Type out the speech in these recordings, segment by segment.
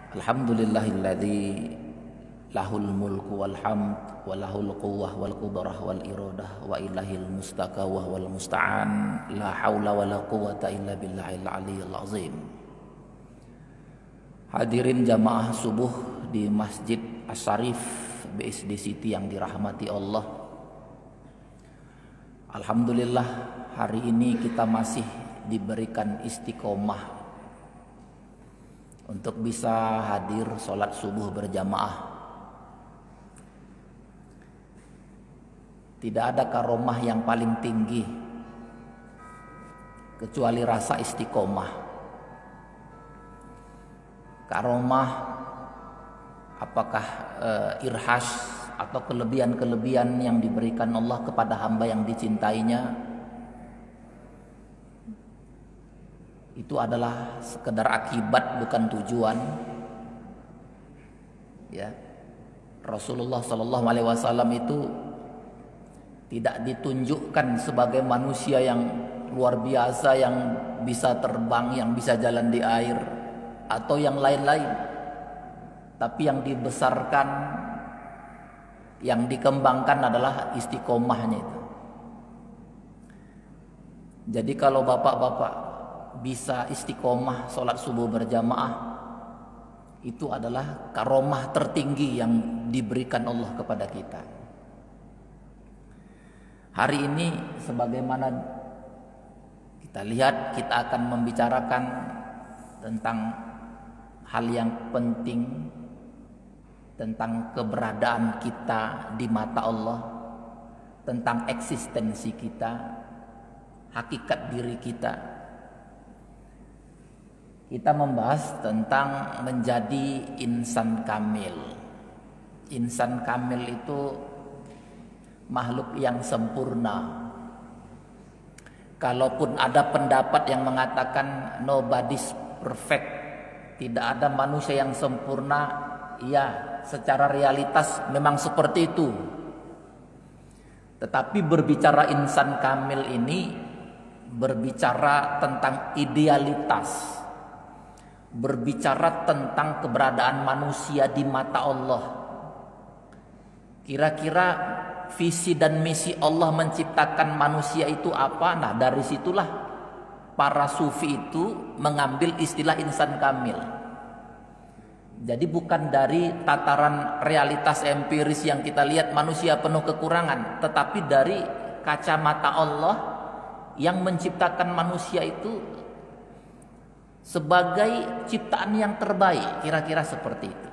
Alhamdulillahilladzi lahul mulku wal hamd wa lahul quwwah wal qudrah wal iradah wa ilahil mustakawah wal musta'an la haula wa la quwwata illa billahil aliyyil azim. Hadirin jamaah subuh di Masjid Asy-Syarif BSD City yang dirahmati Allah. Alhamdulillah hari ini kita masih diberikan istiqomah untuk bisa hadir sholat subuh berjamaah. Tidak ada karomah yang paling tinggi kecuali rasa istiqomah. Karomah apakah irhas atau kelebihan-kelebihan yang diberikan Allah kepada hamba yang dicintainya, itu adalah sekedar akibat bukan tujuan. Ya, Rasulullah Shallallahu Alaihi Wasallam itu tidak ditunjukkan sebagai manusia yang luar biasa, yang bisa terbang, yang bisa jalan di air, atau yang lain-lain. Tapi yang dibesarkan, yang dikembangkan adalah istiqomahnya itu. Jadi kalau bapak-bapak bisa istiqomah sholat subuh berjamaah, itu adalah karomah tertinggi yang diberikan Allah kepada kita. Hari ini sebagaimana kita lihat, kita akan membicarakan tentang hal yang penting, tentang keberadaan kita di mata Allah, tentang eksistensi kita, hakikat diri kita. Kita membahas tentang menjadi insan kamil. Insan kamil itu makhluk yang sempurna. Kalaupun ada pendapat yang mengatakan nobody's perfect, tidak ada manusia yang sempurna, ya secara realitas memang seperti itu. Tetapi berbicara insan kamil ini berbicara tentang idealitas, berbicara tentang keberadaan manusia di mata Allah. Kira-kira visi dan misi Allah menciptakan manusia itu apa? Nah, dari situlah para sufi itu mengambil istilah insan kamil. Jadi bukan dari tataran realitas empiris yang kita lihat manusia penuh kekurangan, tetapi dari kacamata Allah yang menciptakan manusia itu sebagai ciptaan yang terbaik, kira-kira seperti itu.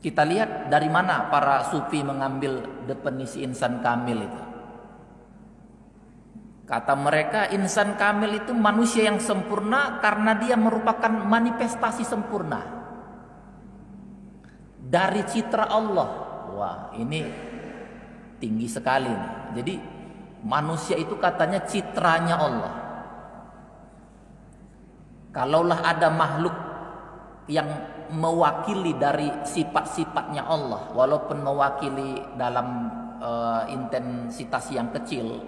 Kita lihat dari mana para sufi mengambil definisi insan kamil itu. Kata mereka, insan kamil itu manusia yang sempurna karena dia merupakan manifestasi sempurna dari citra Allah. Wah, ini tinggi sekali nih. Jadi manusia itu katanya citranya Allah. Kalaulah ada makhluk yang mewakili dari sifat-sifatnya Allah, walaupun mewakili dalam intensitas yang kecil,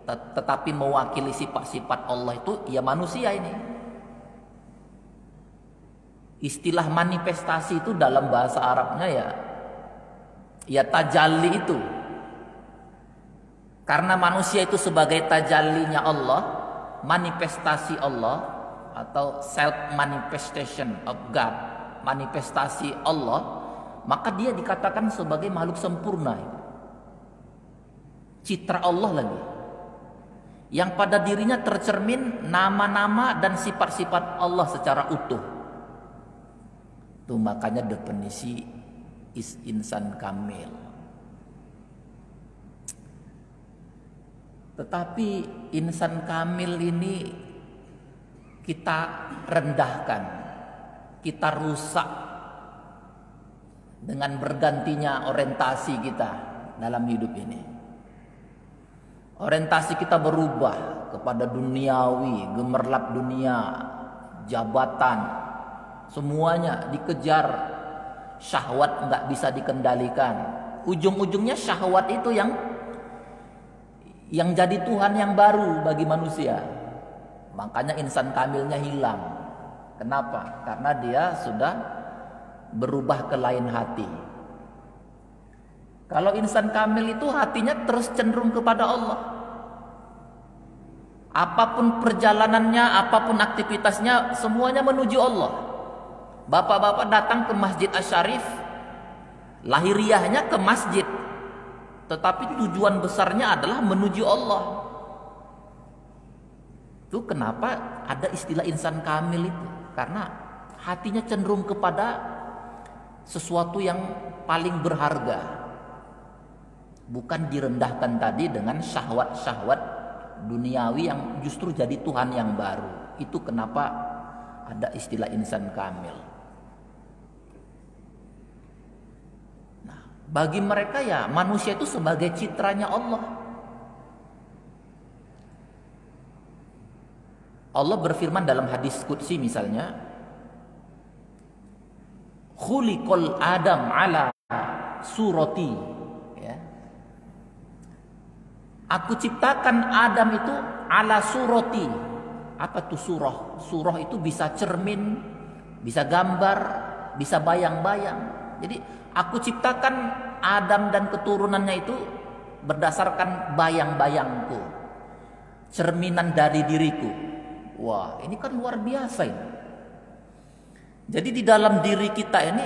tetapi mewakili sifat-sifat Allah itu ya manusia ini. Istilah manifestasi itu dalam bahasa Arabnya ya tajalli itu. Karena manusia itu sebagai tajallinya Allah, manifestasi Allah, atau self manifestation of God, manifestasi Allah, maka dia dikatakan sebagai makhluk sempurna. Citra Allah lagi, yang pada dirinya tercermin nama-nama dan sifat-sifat Allah secara utuh. Itu makanya definisi insan kamil. Tetapi insan kamil ini kita rendahkan, kita rusak dengan bergantinya orientasi kita dalam hidup ini. Orientasi kita berubah kepada duniawi, gemerlap dunia, jabatan, semuanya dikejar, syahwat nggak bisa dikendalikan. Ujung-ujungnya syahwat itu yang jadi Tuhan yang baru bagi manusia. Makanya insan kamilnya hilang. Kenapa? Karena dia sudah berubah ke lain hati. Kalau insan kamil itu hatinya terus cenderung kepada Allah. Apapun perjalanannya, apapun aktivitasnya, semuanya menuju Allah. Bapak-bapak datang ke Masjid Asy-Syarif, lahiriahnya ke masjid, tetapi tujuan besarnya adalah menuju Allah. Itu kenapa ada istilah insan kamil itu, karena hatinya cenderung kepada sesuatu yang paling berharga, bukan direndahkan tadi dengan syahwat-syahwat duniawi yang justru jadi Tuhan yang baru. Itu kenapa ada istilah insan kamil. Nah, bagi mereka ya manusia itu sebagai citranya Allah. Allah berfirman dalam hadis qudsi misalnya, khuliqal Adam ala surati, ya. Aku ciptakan Adam itu ala surati. Apa tuh surah? Surah itu bisa cermin, bisa gambar, bisa bayang-bayang. Jadi aku ciptakan Adam dan keturunannya itu berdasarkan bayang-bayangku, cerminan dari diriku. Wah, ini kan luar biasa ini. Jadi di dalam diri kita ini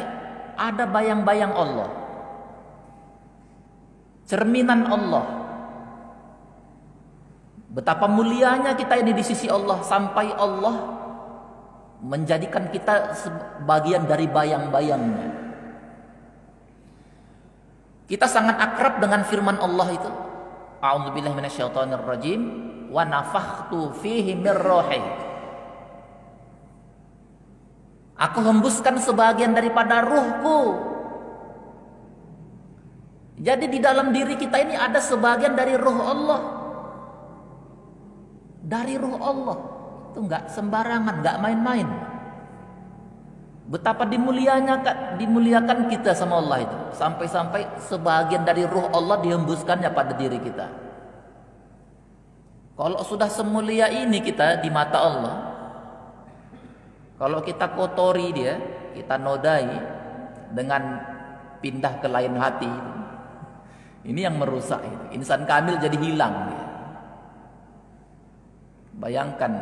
ada bayang-bayang Allah, cerminan Allah. Betapa mulianya kita ini di sisi Allah, sampai Allah menjadikan kita sebagian dari bayang-bayangnya. Kita sangat akrab dengan firman Allah itu, a'udzubillahi minasyaitonirrajim, wa nafakhtu fihi mir ruhi. Aku hembuskan sebagian daripada ruhku. Jadi di dalam diri kita ini ada sebagian dari ruh Allah. Dari ruh Allah. Itu enggak sembarangan, enggak main-main. Betapa dimuliakan kita sama Allah itu. Sampai-sampai sebagian dari ruh Allah dihembuskannya pada diri kita. Kalau sudah semulia ini kita di mata Allah, kalau kita kotori dia, kita nodai dengan pindah ke lain hati, ini yang merusak. Insan kamil jadi hilang dia. Bayangkan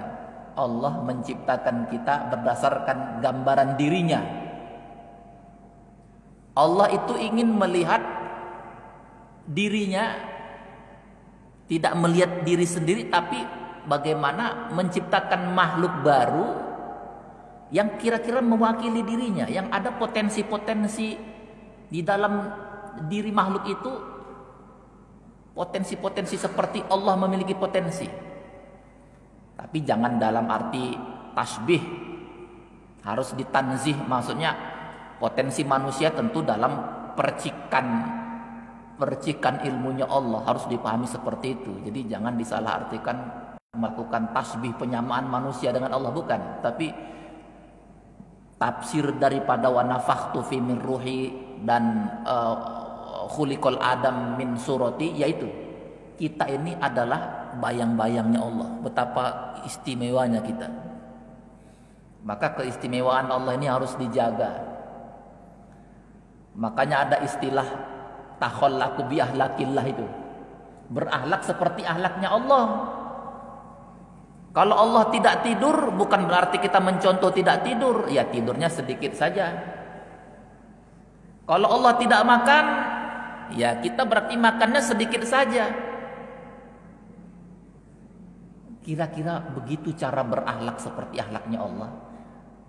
Allah menciptakan kita berdasarkan gambaran dirinya. Allah itu ingin melihat dirinya, tidak melihat diri sendiri, tapi bagaimana menciptakan makhluk baru yang kira-kira mewakili dirinya, yang ada potensi-potensi di dalam diri makhluk itu, potensi-potensi seperti Allah memiliki potensi. Tapi jangan dalam arti tasbih, harus ditanzih, maksudnya potensi manusia tentu dalam percikan ilmunya Allah harus dipahami seperti itu. Jadi jangan disalahartikan melakukan tasbih penyamaan manusia dengan Allah, bukan. Tapi tafsir daripada wa nafakhtu fi min ruhi dan khuliqal Adam min surati, yaitu kita ini adalah bayang-bayangnya Allah. Betapa istimewanya kita. Maka keistimewaan Allah ini harus dijaga. Makanya ada istilah takhallaqu bi ahlakillah itu. Berakhlak seperti ahlaknya Allah. Kalau Allah tidak tidur bukan berarti kita mencontoh tidak tidur, ya tidurnya sedikit saja. Kalau Allah tidak makan, ya kita berarti makannya sedikit saja. Kira-kira begitu cara berakhlak seperti akhlaknya Allah.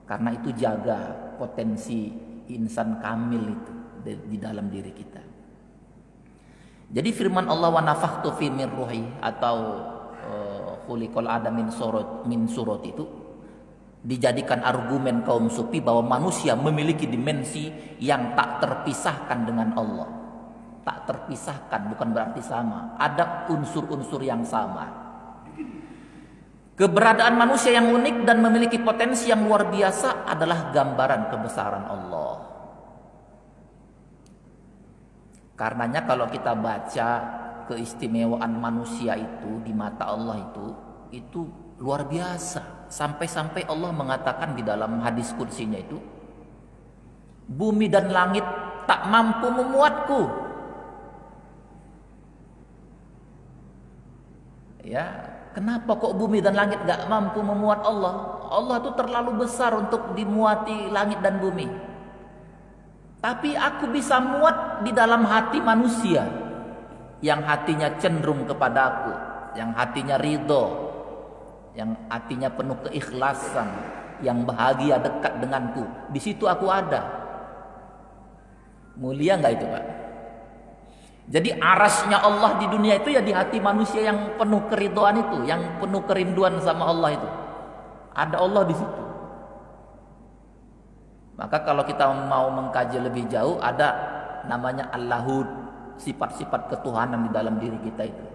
Karena itu jaga potensi insan kamil itu di dalam diri kita. Jadi firman Allah wa nafakhtu fi min ruhi atau khuliqal Adam min surat itu dijadikan argumen kaum sufi bahwa manusia memiliki dimensi yang tak terpisahkan dengan Allah. Tak terpisahkan bukan berarti sama. Ada unsur-unsur yang sama. Keberadaan manusia yang unik dan memiliki potensi yang luar biasa adalah gambaran kebesaran Allah. Karenanya kalau kita baca keistimewaan manusia itu di mata Allah itu luar biasa. Sampai-sampai Allah mengatakan di dalam hadis qudsinya itu, bumi dan langit tak mampu memuatku. Ya, kenapa kok bumi dan langit gak mampu memuat Allah? Allah itu terlalu besar untuk dimuati langit dan bumi. Tapi aku bisa muat di dalam hati manusia yang hatinya cenderung kepada aku, yang hatinya ridho, yang hatinya penuh keikhlasan, yang bahagia dekat denganku. Di situ aku ada. Mulia nggak itu, Pak? Jadi arasnya Allah di dunia itu ya di hati manusia yang penuh keridhaan itu, yang penuh kerinduan sama Allah itu. Ada Allah di situ. Maka kalau kita mau mengkaji lebih jauh, ada namanya Allahud, sifat-sifat ketuhanan di dalam diri kita itu.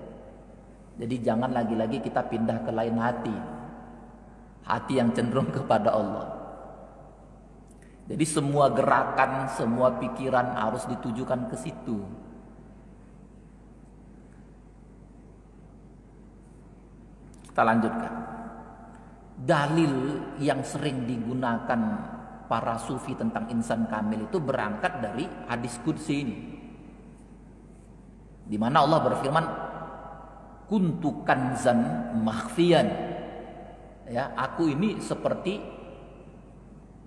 Jadi jangan lagi-lagi kita pindah ke lain hati, hati yang cenderung kepada Allah. Jadi semua gerakan, semua pikiran harus ditujukan ke situ. Kita lanjutkan. Dalil yang sering digunakan para sufi tentang insan kamil itu berangkat dari hadis qudsi ini, di mana Allah berfirman, kuntu kanzan makhfiyan. Ya, aku ini seperti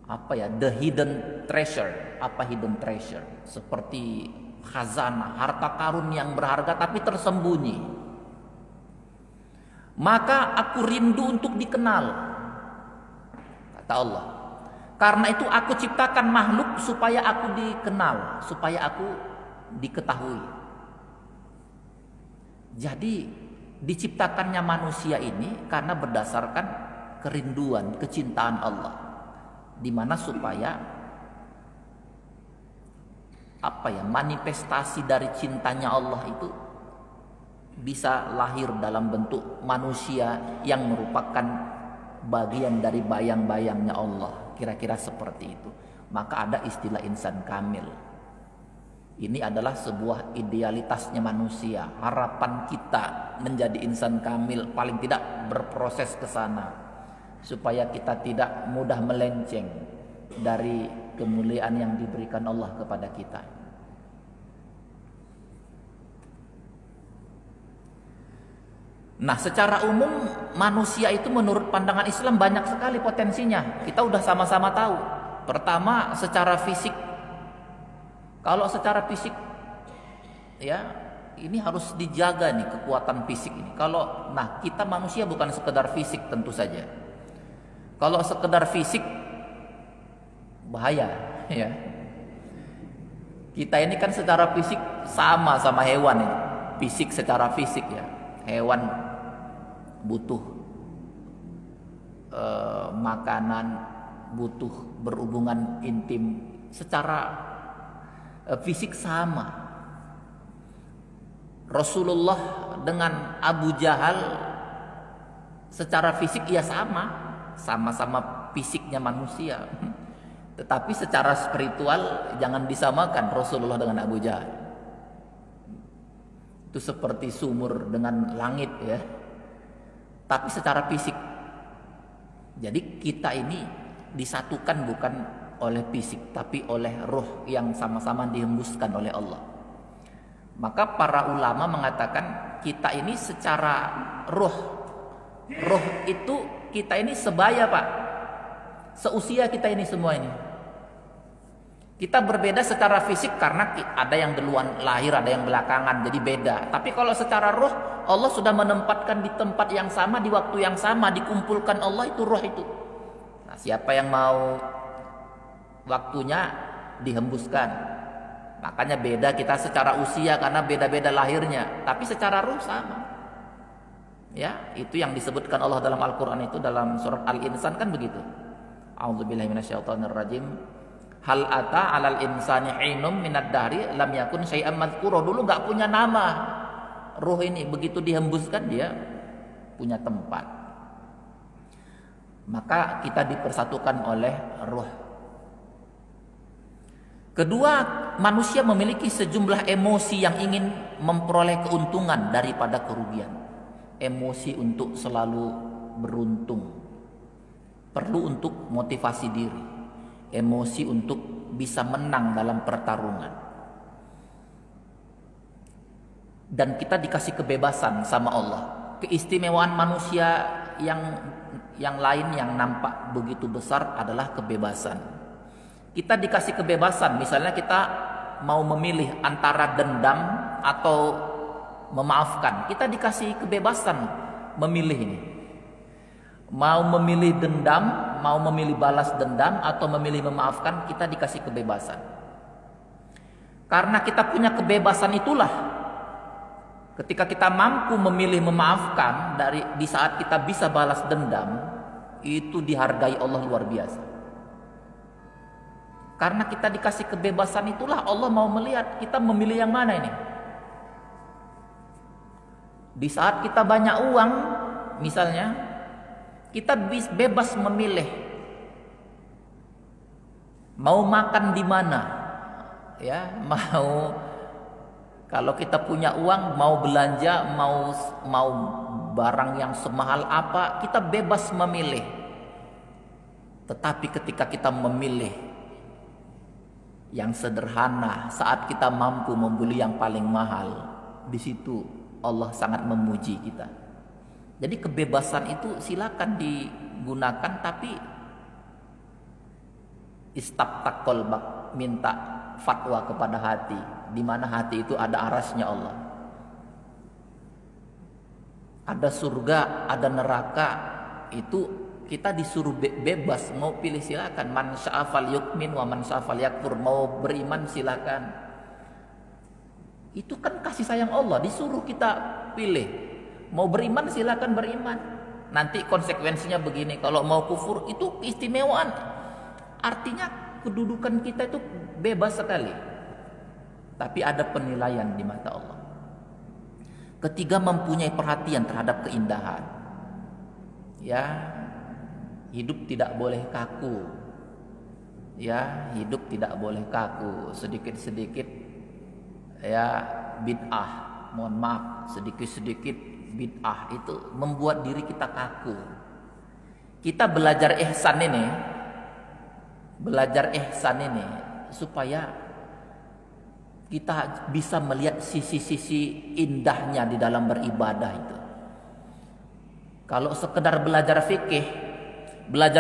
apa ya, the hidden treasure. Apa hidden treasure? Seperti khazanah, harta karun yang berharga tapi tersembunyi. Maka aku rindu untuk dikenal, kata Allah. Karena itu aku ciptakan makhluk supaya aku dikenal, supaya aku diketahui. Jadi diciptakannya manusia ini karena berdasarkan kerinduan, kecintaan Allah, di mana supaya apa ya, manifestasi dari cintanya Allah itu bisa lahir dalam bentuk manusia yang merupakan bagian dari bayang-bayangnya Allah, kira-kira seperti itu. Maka ada istilah insan kamil. Ini adalah sebuah idealitasnya manusia. Harapan kita menjadi insan kamil paling tidak berproses ke sana, supaya kita tidak mudah melenceng dari kemuliaan yang diberikan Allah kepada kita. Nah, secara umum manusia itu menurut pandangan Islam banyak sekali potensinya. Kita udah sama-sama tahu. Pertama, secara fisik. Kalau secara fisik, ya ini harus dijaga nih kekuatan fisik ini. Kalau, nah kita manusia bukan sekedar fisik tentu saja. Kalau sekedar fisik bahaya, ya. Kita ini kan secara fisik sama hewan ini. Fisik secara fisik ya. Hewan butuh makanan, butuh berhubungan intim, secara fisik sama. Rasulullah dengan Abu Jahal secara fisik ya sama-sama fisiknya manusia. Tetapi secara spiritual jangan disamakan Rasulullah dengan Abu Jahal. Itu seperti sumur dengan langit ya. Tapi secara fisik. Jadi kita ini disatukan bukan oleh fisik, tapi oleh ruh yang sama-sama dihembuskan oleh Allah. Maka para ulama mengatakan kita ini secara ruh itu kita ini sebaya, Pak. Seusia kita ini semua ini. Kita berbeda secara fisik karena ada yang duluan lahir, ada yang belakangan, jadi beda. Tapi kalau secara ruh, Allah sudah menempatkan di tempat yang sama, di waktu yang sama, dikumpulkan Allah itu ruh itu. Nah, siapa yang mau waktunya dihembuskan. Makanya beda kita secara usia karena beda-beda lahirnya, tapi secara ruh sama. Ya, itu yang disebutkan Allah dalam Al-Qur'an itu dalam surat Al-Insan kan begitu. A'udzubillahi minasyaitonirrajim. Hal ata 'alal insani 'ainum minad dahri lam yakun syai'an madhkura. Dulu enggak punya nama. Ruh ini begitu dihembuskan dia punya tempat. Maka kita dipersatukan oleh ruh. Kedua, manusia memiliki sejumlah emosi yang ingin memperoleh keuntungan daripada kerugian. Emosi untuk selalu beruntung. perlu untuk motivasi diri, emosi untuk bisa menang dalam pertarungan. Dan kita dikasih kebebasan sama Allah. Keistimewaan manusia yang lain yang nampak begitu besar adalah kebebasan. Kita dikasih kebebasan, misalnya kita mau memilih antara dendam atau memaafkan. Kita dikasih kebebasan memilih ini. Mau memilih dendam, mau memilih balas dendam, atau memilih memaafkan, kita dikasih kebebasan. Karena kita punya kebebasan itulah, ketika kita mampu memilih memaafkan di saat kita bisa balas dendam, itu dihargai Allah luar biasa. Karena kita dikasih kebebasan itulah Allah mau melihat kita memilih yang mana ini. Di saat kita banyak uang, misalnya, kita bebas memilih mau makan di mana, ya, kalau kita punya uang mau belanja, mau barang yang semahal apa, kita bebas memilih. Tetapi ketika kita memilih yang sederhana, saat kita mampu membeli yang paling mahal, di situ Allah sangat memuji kita. Jadi kebebasan itu silakan digunakan, tapi istaftak qalbak, minta fatwa kepada hati, di mana hati itu ada arasnya Allah. Ada surga, ada neraka, itu kita disuruh bebas, mau pilih silakan. Man syaa falyukmin wa man syaa falyakfur, mau beriman silakan. Itu kan kasih sayang Allah, disuruh kita pilih. Mau beriman silakan beriman. Nanti konsekuensinya begini, kalau mau kufur itu keistimewaan. Artinya kedudukan kita itu bebas sekali. Tapi ada penilaian di mata Allah. Ketiga, mempunyai perhatian terhadap keindahan. Ya, hidup tidak boleh kaku. Ya, hidup tidak boleh kaku. Sedikit-sedikit ya bid'ah. Mohon maaf, sedikit-sedikit bid'ah itu membuat diri kita kaku. Kita belajar ihsan ini supaya kita bisa melihat sisi-sisi indahnya di dalam beribadah itu. Kalau sekedar belajar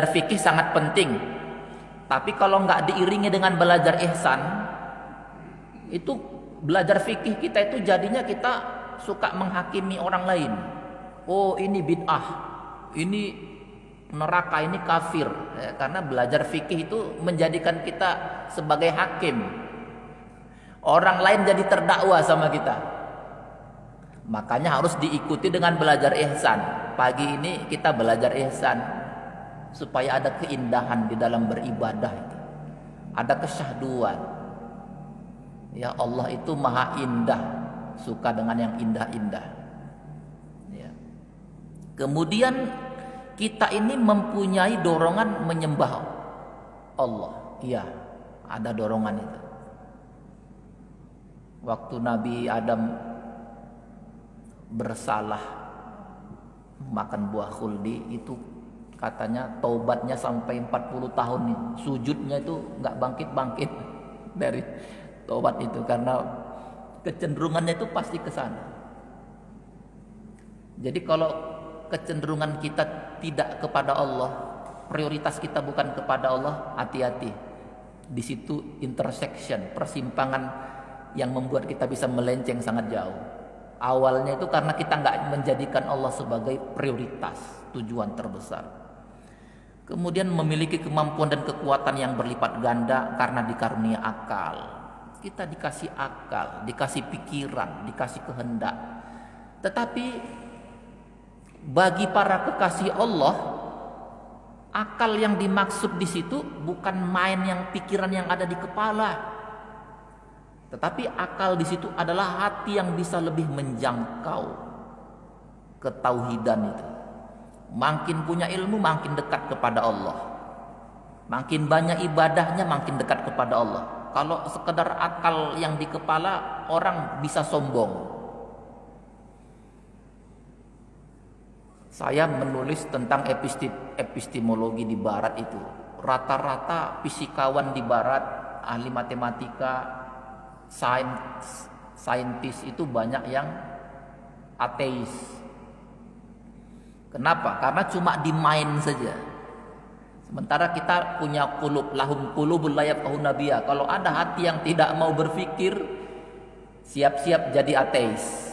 fikih sangat penting. Tapi kalau nggak diiringi dengan belajar ihsan, itu belajar fikih kita itu jadinya kita suka menghakimi orang lain. Oh, ini bid'ah, ini neraka, ini kafir, ya, karena belajar fikih itu menjadikan kita sebagai hakim. Orang lain jadi terdakwa sama kita. Makanya harus diikuti dengan belajar ihsan. Pagi ini kita belajar ihsan supaya ada keindahan di dalam beribadah itu. Ada kesyahduan. Ya, Allah itu maha indah, suka dengan yang indah-indah. Ya. Kemudian kita ini mempunyai dorongan menyembah Allah. Iya, ada dorongan itu. Waktu Nabi Adam bersalah makan buah khuldi, itu katanya taubatnya sampai 40 tahun nih. Sujudnya itu nggak bangkit-bangkit dari taubat itu, karena kecenderungannya itu pasti ke sana. Jadi kalau kecenderungan kita tidak kepada Allah, prioritas kita bukan kepada Allah, hati-hati. Di situ intersection, persimpangan yang membuat kita bisa melenceng sangat jauh. Awalnya itu karena kita nggak menjadikan Allah sebagai prioritas, tujuan terbesar. Kemudian memiliki kemampuan dan kekuatan yang berlipat ganda karena dikarunia akal. Kita dikasih akal, dikasih pikiran, dikasih kehendak. Tetapi bagi para kekasih Allah, akal yang dimaksud di situ bukan main yang pikiran yang ada di kepala. Tetapi akal di situ adalah hati yang bisa lebih menjangkau ketauhidan itu. Makin punya ilmu, makin dekat kepada Allah. Makin banyak ibadahnya, makin dekat kepada Allah. Kalau sekedar akal yang di kepala, orang bisa sombong. Saya menulis tentang epistemologi di barat itu. Rata-rata fisikawan di barat, ahli matematika, saintis itu banyak yang ateis. Kenapa? Karena cuma di main saja. Sementara kita punya lahum qulubul la yafqahuna biha. Kalau ada hati yang tidak mau berpikir, siap-siap jadi ateis.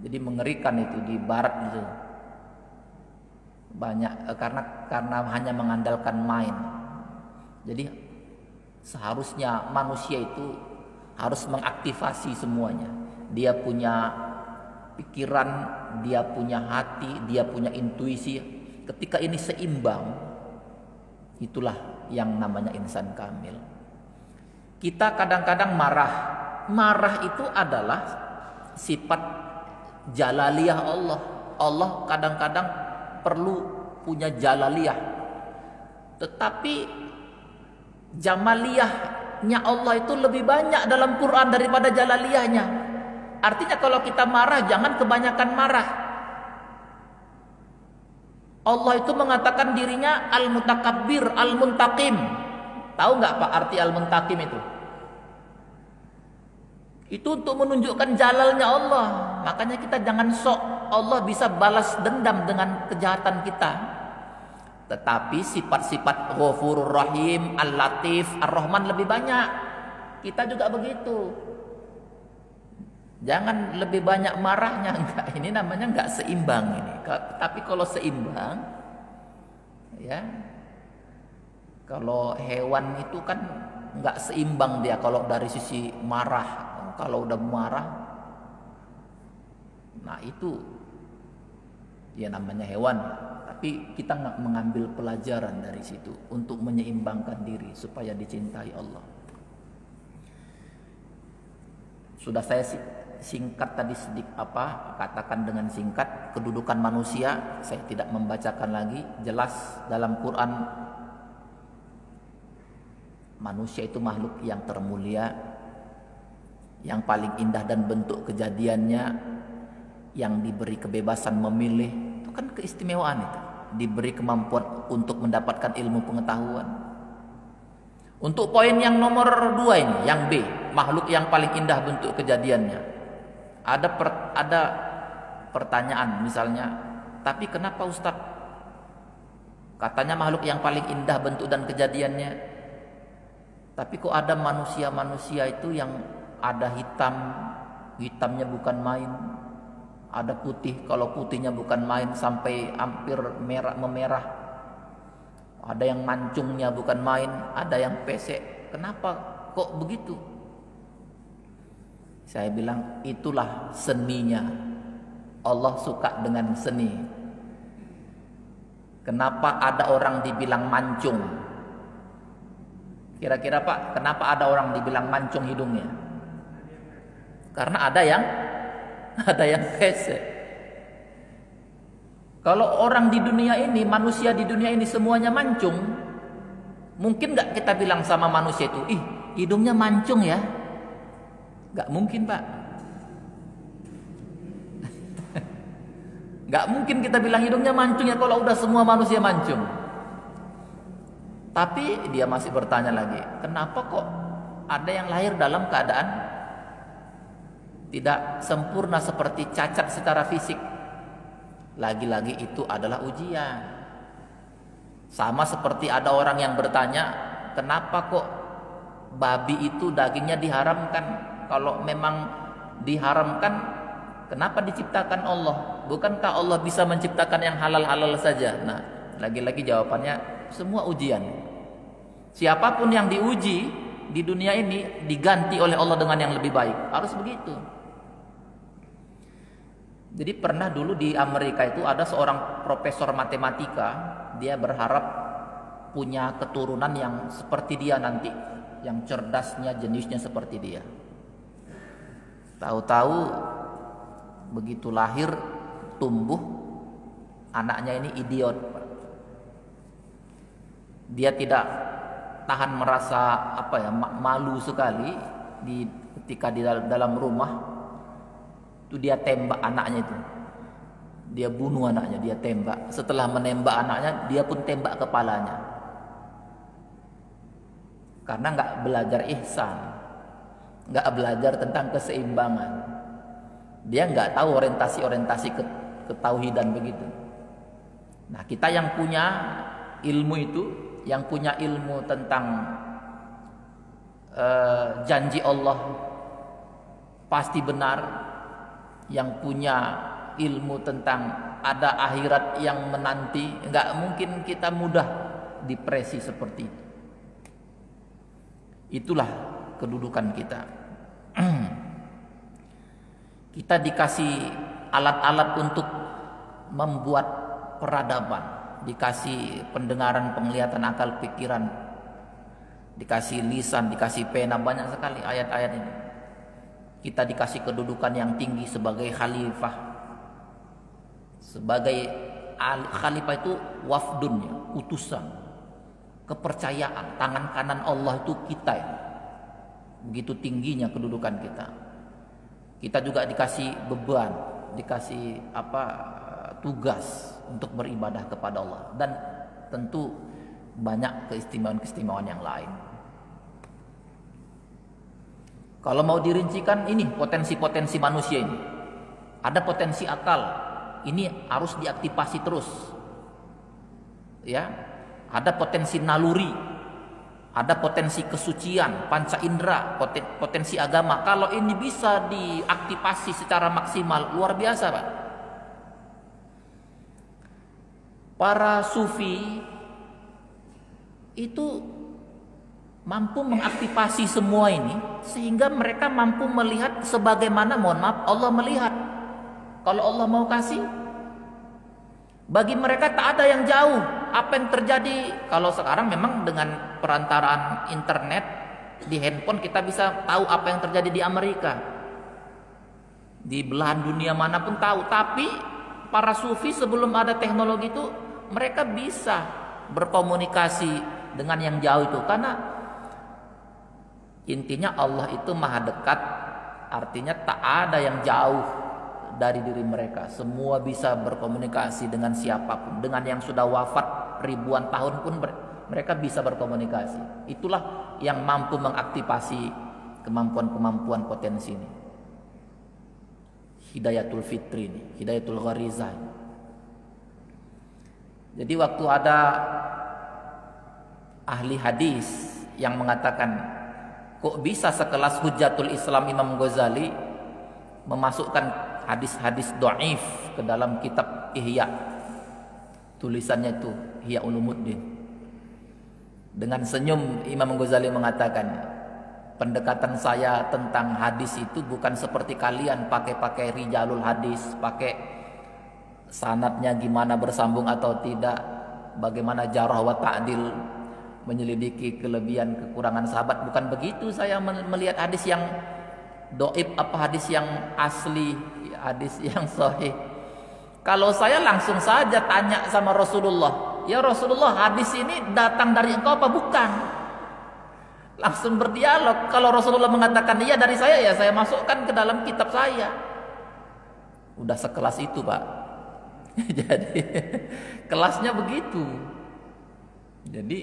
Jadi mengerikan itu di barat itu. Banyak karena hanya mengandalkan main. Jadi seharusnya manusia itu harus mengaktifasi semuanya. Dia punya pikiran, dia punya hati, dia punya intuisi. Ketika ini seimbang, itulah yang namanya insan kamil. Kita kadang-kadang marah. Marah itu adalah sifat jalaliyah Allah. Allah kadang-kadang perlu punya jalaliyah. Tetapi jamaliyahnya Allah itu lebih banyak dalam Quran daripada jalaliyahnya. Artinya kalau kita marah, jangan kebanyakan marah. Allah itu mengatakan dirinya al-mutakabbir, al-muntaqim. Tahu nggak Pak arti al-muntaqim itu? Itu untuk menunjukkan jalalnya Allah. Makanya kita jangan sok Allah bisa balas dendam dengan kejahatan kita. Tetapi sifat-sifat Ghafurur Rahim, Al-Latif, Ar-Rahman lebih banyak. Kita juga begitu. Jangan lebih banyak marahnya, enggak. Ini namanya enggak seimbang ini. Tapi kalau seimbang, ya. Kalau hewan itu kan enggak seimbang dia kalau dari sisi marah. Kalau udah marah, nah itu dia namanya hewan. Tapi kita nggak mengambil pelajaran dari situ untuk menyeimbangkan diri supaya dicintai Allah. Sudah saya singkat tadi katakan dengan singkat kedudukan manusia. Saya tidak membacakan lagi. Jelas dalam Quran manusia itu makhluk yang termulia, yang paling indah dan bentuk kejadiannya, yang diberi kebebasan memilih. Itu kan keistimewaan itu. Diberi kemampuan untuk mendapatkan ilmu pengetahuan. Untuk poin yang nomor 2 ini, yang B, makhluk yang paling indah bentuk kejadiannya. Ada pertanyaan misalnya, tapi kenapa Ustaz katanya makhluk yang paling indah bentuk dan kejadiannya, tapi kok ada manusia-manusia itu yang ada hitamnya bukan main, ada putih, kalau putihnya bukan main sampai hampir memerah, ada yang mancungnya bukan main, ada yang pesek. Kenapa kok begitu? Saya bilang itulah seninya. Allah suka dengan seni. Kenapa ada orang dibilang mancung? Kira-kira Pak, kenapa ada orang dibilang mancung hidungnya? Karena ada yang pesek. Kalau orang di dunia ini, manusia di dunia ini semuanya mancung, mungkin nggak kita bilang sama manusia itu, ih hidungnya mancung ya? Nggak mungkin Pak. Nggak mungkin kita bilang hidungnya mancung ya kalau udah semua manusia mancung. Tapi dia masih bertanya lagi, kenapa kok ada yang lahir dalam keadaan tidak sempurna seperti cacat secara fisik? Lagi-lagi itu adalah ujian. Sama seperti ada orang yang bertanya, kenapa kok babi itu dagingnya diharamkan? Kalau memang diharamkan, kenapa diciptakan Allah? Bukankah Allah bisa menciptakan yang halal-halal saja? Nah, lagi-lagi jawabannya semua ujian. Siapapun yang diuji di dunia ini diganti oleh Allah dengan yang lebih baik. Harus begitu. Jadi pernah dulu di Amerika itu ada seorang profesor matematika, dia berharap punya keturunan yang seperti dia nanti, yang cerdasnya jenisnya seperti dia. Tahu-tahu begitu lahir, tumbuh, anaknya ini idiot. Dia tidak tahan merasa malu sekali ketika di dalam rumah. Itu dia tembak anaknya itu. Dia bunuh anaknya, dia tembak. Setelah menembak anaknya, dia pun tembak kepalanya. Karena nggak belajar ihsan, nggak belajar tentang keseimbangan. Dia nggak tahu orientasi ketauhidan begitu. Nah, kita yang punya ilmu itu, yang punya ilmu tentang janji Allah pasti benar, yang punya ilmu tentang ada akhirat yang menanti, nggak mungkin kita mudah depresi seperti itu. Itulah kedudukan kita. Kita dikasih alat-alat untuk membuat peradaban, dikasih pendengaran, penglihatan, akal, pikiran, dikasih lisan, dikasih pena, banyak sekali ayat-ayat ini. Kita dikasih kedudukan yang tinggi sebagai khalifah. Sebagai khalifah itu wafdun, ya, utusan, kepercayaan, tangan kanan Allah itu kita ya. Begitu tingginya kedudukan kita. Kita juga dikasih beban, dikasih tugas untuk beribadah kepada Allah, dan tentu banyak keistimewaan-keistimewaan yang lain. Kalau mau dirincikan, ini potensi-potensi manusia ini. Ada potensi akal, ini harus diaktifasi terus. Ya, ada potensi naluri, ada potensi kesucian, panca indera, potensi agama. Kalau ini bisa diaktifasi secara maksimal, luar biasa, Pak. Para sufi itu mampu mengaktifasi semua ini sehingga mereka mampu melihat sebagaimana, mohon maaf, Allah melihat. Kalau Allah mau kasih, bagi mereka tak ada yang jauh. Apa yang terjadi kalau sekarang memang dengan perantaraan internet di handphone kita bisa tahu apa yang terjadi di Amerika, di belahan dunia manapun tahu. Tapi para sufi sebelum ada teknologi itu, mereka bisa berkomunikasi dengan yang jauh itu. Karena intinya Allah itu maha dekat, artinya tak ada yang jauh dari diri mereka. Semua bisa berkomunikasi dengan siapapun. Dengan yang sudah wafat ribuan tahun pun mereka bisa berkomunikasi. Itulah yang mampu mengaktifasi kemampuan-kemampuan potensi ini. Hidayatul fitri ini, hidayatul gharizah. Jadi waktu ada ahli hadis yang mengatakan, kok bisa sekelas Hujjatul Islam Imam Ghazali memasukkan hadis-hadis dhaif ke dalam kitab Ihya, tulisannya itu Ihya Ulumuddin. Dengan senyum Imam Ghazali mengatakan, pendekatan saya tentang hadis itu bukan seperti kalian pakai rijalul hadis, pakai sanadnya gimana, bersambung atau tidak, bagaimana jarh wa ta'dil, menyelidiki kelebihan kekurangan sahabat. Bukan begitu saya melihat hadis yang dhaif, hadis yang asli, hadis yang sahih. Kalau saya langsung saja tanya sama Rasulullah, ya Rasulullah, hadis ini datang dari engkau apa bukan? Langsung berdialog. Kalau Rasulullah mengatakan iya dari saya, ya saya masukkan ke dalam kitab saya. Udah sekelas itu, Pak. Jadi kelasnya begitu. Jadi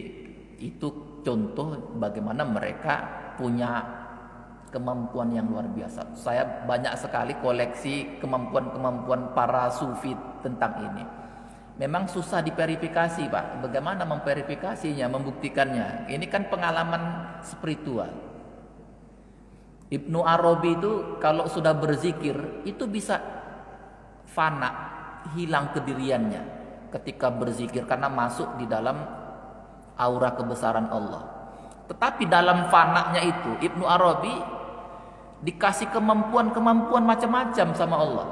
itu contoh bagaimana mereka punya kemampuan yang luar biasa. Saya banyak sekali koleksi kemampuan-kemampuan para sufi tentang ini. Memang susah diverifikasi, Pak. Bagaimana memverifikasinya, membuktikannya? Ini kan pengalaman spiritual. Ibnu Arabi itu kalau sudah berzikir itu bisa fana, hilang kediriannya ketika berzikir karena masuk di dalam aura kebesaran Allah. Tetapi dalam fananya itu Ibnu Arabi dikasih kemampuan-kemampuan macam-macam sama Allah.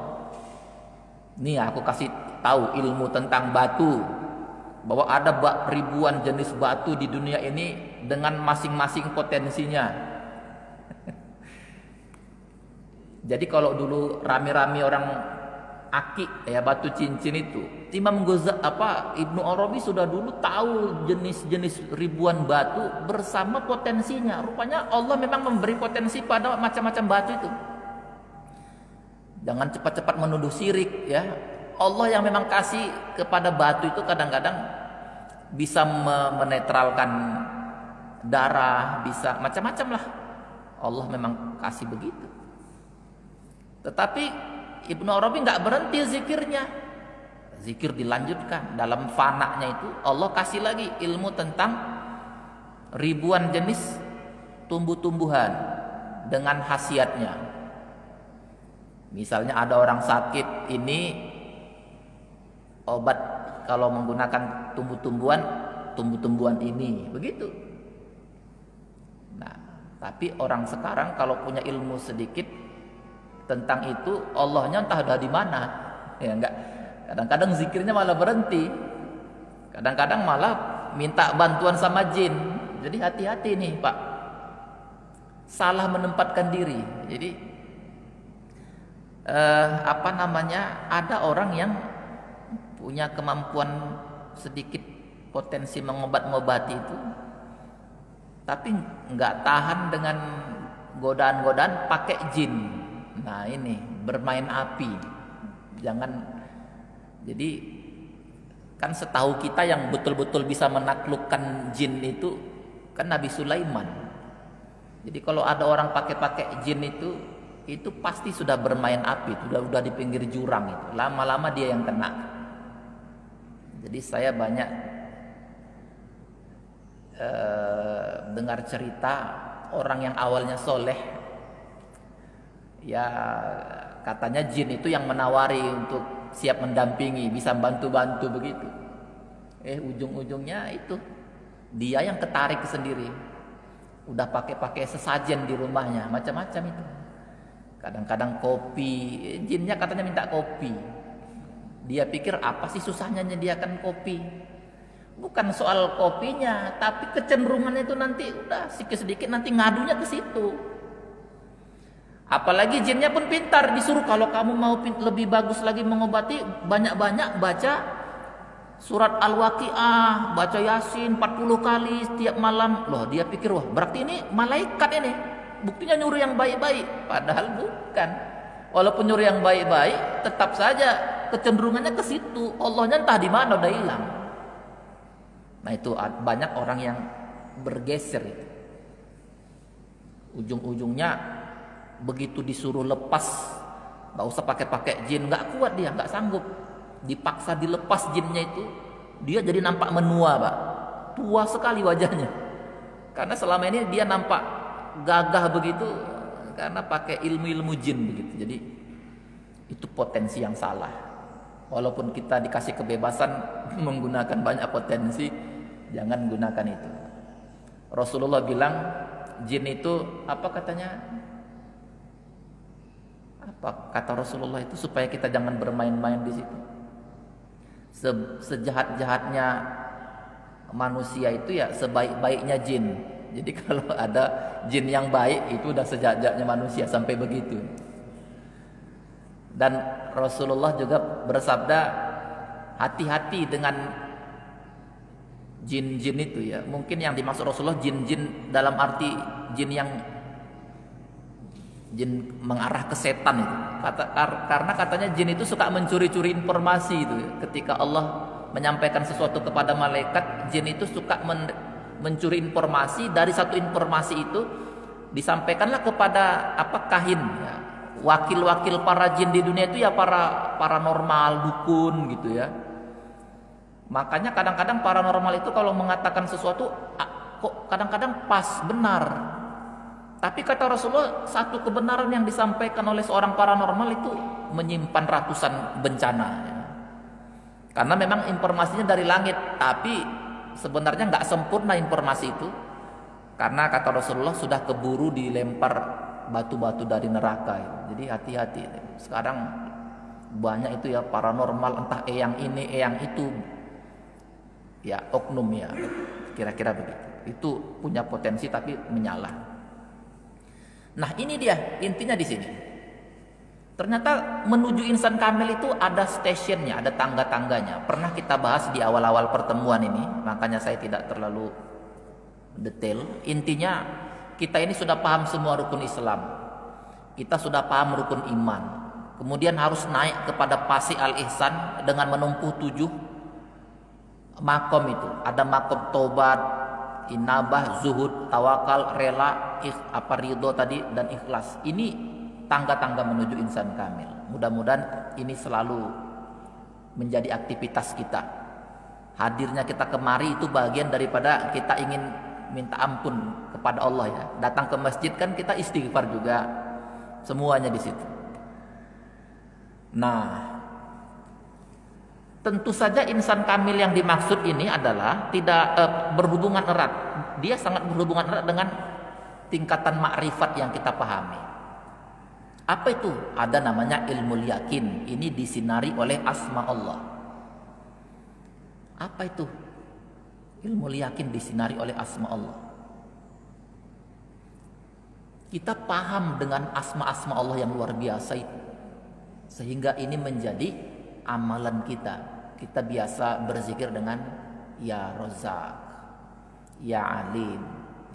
Nih aku kasih tahu ilmu tentang batu, bahwa ada ribuan jenis batu di dunia ini dengan masing-masing potensinya. Jadi kalau dulu rame-rame orang akik ya batu cincin itu, Ibnu Arabi sudah dulu tahu jenis-jenis ribuan batu bersama potensinya. Rupanya Allah memang memberi potensi pada macam-macam batu itu. Jangan cepat-cepat menuduh syirik ya. Allah yang memang kasih kepada batu itu kadang-kadang bisa menetralkan darah, bisa macam-macam lah. Allah memang kasih begitu. Tetapi Ibnu Arabi nggak berhenti zikirnya. Zikir dilanjutkan. Dalam fananya itu Allah kasih lagi ilmu tentang ribuan jenis tumbuh-tumbuhan dengan khasiatnya. Misalnya ada orang sakit, ini obat kalau menggunakan tumbuh-tumbuhan ini, begitu. Nah, tapi orang sekarang kalau punya ilmu sedikit tentang itu, Allahnya entah ada di mana. Ya enggak. Kadang-kadang zikirnya malah berhenti. Kadang-kadang malah minta bantuan sama jin. Jadi hati-hati nih, Pak. Salah menempatkan diri. Jadi ada orang yang punya kemampuan sedikit potensi mengobat-ngobati itu, tapi nggak tahan dengan godaan-godaan pakai jin. Nah ini bermain api. Jadi kan setahu kita yang betul-betul bisa menaklukkan jin itu kan Nabi Sulaiman. Jadi kalau ada orang pakai jin itu pasti sudah bermain api, sudah di pinggir jurang itu. Lama-lama dia yang kena. Jadi saya banyak dengar cerita orang yang awalnya soleh, ya katanya jin itu yang menawari untuk siap mendampingi, bisa bantu-bantu begitu. Ujung-ujungnya itu dia yang ketarik sendiri. Udah pakai sesajen di rumahnya, macam-macam itu. Kadang-kadang kopi, jinnya katanya minta kopi. Dia pikir apa sih susahnya menyediakan kopi? Bukan soal kopinya, tapi kecenderungannya itu nanti udah sedikit-sedikit nanti ngadunya ke situ. Apalagi jinnya pun pintar, disuruh kalau kamu mau lebih bagus lagi mengobati, banyak-banyak baca surat Al-Waqiah, baca Yasin 40 kali setiap malam. Loh, dia pikir wah berarti ini malaikat ini. Buktinya nyuruh yang baik-baik, padahal bukan. Walaupun nyuruh yang baik-baik, tetap saja kecenderungannya ke situ. Allahnya entah di mana udah hilang. Nah itu banyak orang yang bergeser itu. Ujung-ujungnya begitu disuruh lepas, nggak usah pakai jin, nggak kuat dia, nggak sanggup. Dipaksa dilepas jinnya itu, dia jadi nampak menua, Pak. Tua sekali wajahnya. Karena selama ini dia nampak gagah begitu karena pakai ilmu-ilmu jin begitu. Jadi itu potensi yang salah. Walaupun kita dikasih kebebasan menggunakan banyak potensi, jangan gunakan itu. Rasulullah bilang jin itu apa katanya? Apa kata Rasulullah itu supaya kita jangan bermain-main di situ. Sejahat-jahatnya manusia itu ya sebaik-baiknya jin. Jadi kalau ada jin yang baik itu udah sejahat-jahatnya manusia, sampai begitu. Dan Rasulullah juga bersabda, hati-hati dengan jin-jin itu ya. Mungkin yang dimaksud Rasulullah jin-jin dalam arti jin mengarah ke setan itu. Karena katanya jin itu suka mencuri-curi informasi itu. Ketika Allah menyampaikan sesuatu kepada malaikat, jin itu suka mencuri informasi. Dari satu informasi itu disampaikanlah kepada kahin ya. Wakil-wakil para jin di dunia itu ya para paranormal, dukun gitu ya. Makanya kadang-kadang paranormal itu kalau mengatakan sesuatu kok kadang-kadang pas, benar. Tapi kata Rasulullah, satu kebenaran yang disampaikan oleh seorang paranormal itu menyimpan ratusan bencana ya. Karena memang informasinya dari langit, tapi sebenarnya nggak sempurna informasi itu. Karena kata Rasulullah sudah keburu dilempar batu-batu dari neraka ya. Jadi hati-hati. Sekarang banyak itu ya paranormal, entah eyang ini, eyang itu. Ya oknum ya. Kira-kira begitu. Itu punya potensi tapi menyalah. Nah ini dia intinya di sini. Ternyata menuju insan kamil itu ada stasiunnya, ada tangga-tangganya. Pernah kita bahas di awal-awal pertemuan ini, makanya saya tidak terlalu detail. Intinya kita ini sudah paham semua rukun Islam. Kita sudah paham rukun iman. Kemudian harus naik kepada Pasi Al-Ihsan dengan menempuh 7 makom itu. Ada makom tobat, inabah, zuhud, tawakal, rela, ridho tadi, dan ikhlas. Ini tangga-tangga menuju insan kamil. Mudah-mudahan ini selalu menjadi aktivitas kita. Hadirnya kita kemari itu bagian daripada kita ingin minta ampun kepada Allah ya. Datang ke masjid kan kita istighfar juga. Semuanya di situ. Nah, tentu saja insan kamil yang dimaksud ini adalah tidak berhubungan erat. Dia sangat berhubungan erat dengan tingkatan makrifat yang kita pahami. Apa itu? Ada namanya ilmu yakin. Ini disinari oleh asma Allah. Apa itu? Ilmu yakin disinari oleh asma Allah. Kita paham dengan asma-asma Allah yang luar biasa itu. Sehingga ini menjadi amalan kita. Kita biasa berzikir dengan Ya Razak, Ya Alim,